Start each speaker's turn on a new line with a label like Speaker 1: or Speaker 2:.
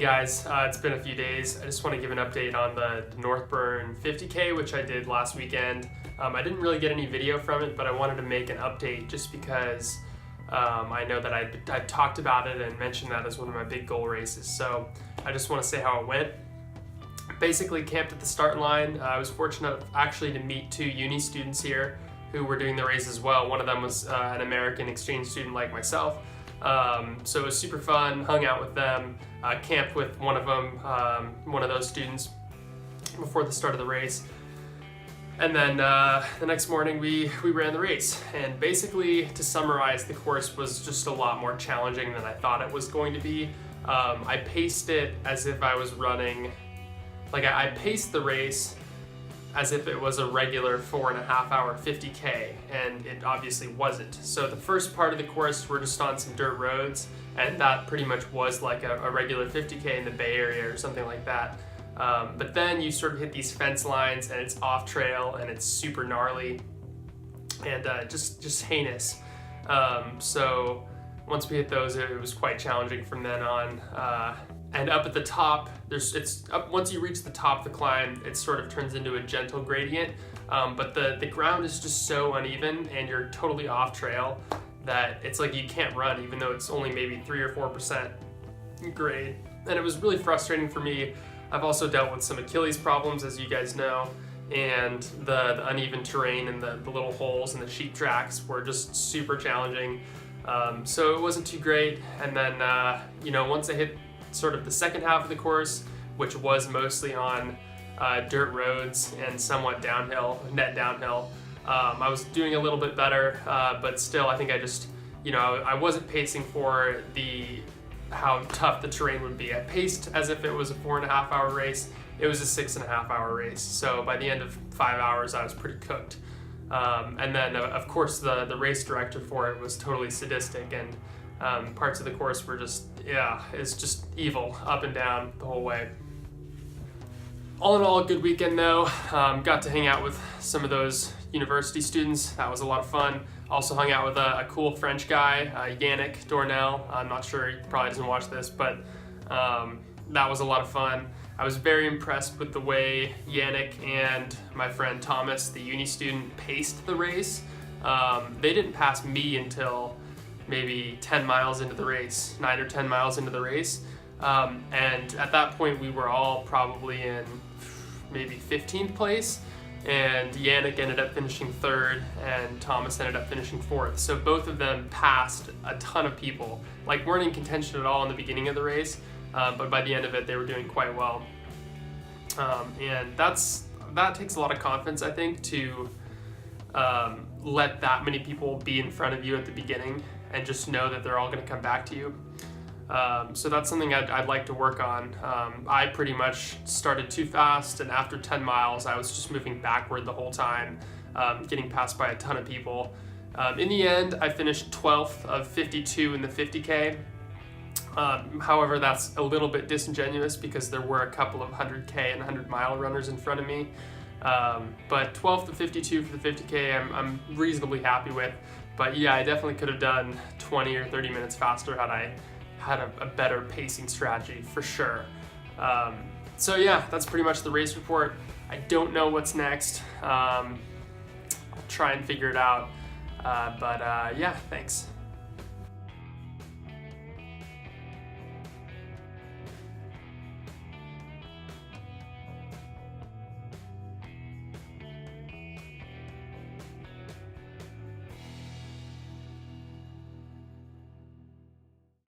Speaker 1: guys, it's been a few days. I just want to give an update on the Northburn 50K, which I did last weekend. I didn't really get any video from it, but I wanted to make an update just because I know that I talked about it and mentioned that as one of my big goal races. So I just want to say how it went. Basically camped at the start line. I was fortunate actually to meet two uni students here who were doing the race as well. One of them was an American exchange student like myself. So it was super fun, hung out with them, camped with one of them, one of those students before the start of the race. And then the next morning we ran the race. And basically, to summarize, the course was just a lot more challenging than I thought it was going to be. I paced it as if I was running, like I paced the race as if it was a regular 4.5 hour 50K, and it obviously wasn't. So the first part of the course, we're just on some dirt roads, and that pretty much was like a regular 50K in the Bay Area or something like that. But then you sort of hit these fence lines, and it's off trail, and it's super gnarly, and just heinous. So once we hit those, it was quite challenging from then on. And up at the top, once you reach the top of the climb, it sort of turns into a gentle gradient, but the ground is just so uneven and you're totally off trail that it's like you can't run, even though it's only maybe 3 or 4% grade. And it was really frustrating for me. I've also dealt with some Achilles problems, as you guys know, and the uneven terrain and the little holes and the sheep tracks were just super challenging. So it wasn't too great. And then, once I hit sort of the second half of the course, which was mostly on dirt roads and somewhat downhill, net downhill, I was doing a little bit better, but still I think I wasn't pacing for how tough the terrain would be. I paced as if it was a 4.5 hour race. It was a 6.5 hour race. So by the end of 5 hours, I was pretty cooked. And then of course the race director for it was totally sadistic, and parts of the course were it's just evil up and down the whole way. All in all, a good weekend though. Got to hang out with some of those university students. That was a lot of fun. Also hung out with a cool French guy, Yannick Dornell. I'm not sure, he probably doesn't watch this, but that was a lot of fun. I was very impressed with the way Yannick and my friend Thomas, the uni student, paced the race. They didn't pass me until maybe 10 miles into the race, 9 or 10 miles into the race. And at that point, we were all probably in maybe 15th place. And Yannick ended up finishing 3rd, and Thomas ended up finishing 4th. So both of them passed a ton of people. Like, weren't in contention at all in the beginning of the race, but by the end of it, they were doing quite well. And that takes a lot of confidence, I think, to let that many people be in front of you at the beginning and just know that they're all going to come back to you. So that's something I'd like to work on. I pretty much started too fast, and after 10 miles, I was just moving backward the whole time, getting passed by a ton of people. In the end, I finished 12th of 52 in the 50K. However, that's a little bit disingenuous because there were a couple of 100K and 100-mile runners in front of me. But 12th to 52 for the 50K, I'm reasonably happy with. But yeah, I definitely could have done 20 or 30 minutes faster had I had a better pacing strategy, for sure. So yeah, that's pretty much the race report. I don't know what's next. I'll try and figure it out. But yeah, thanks.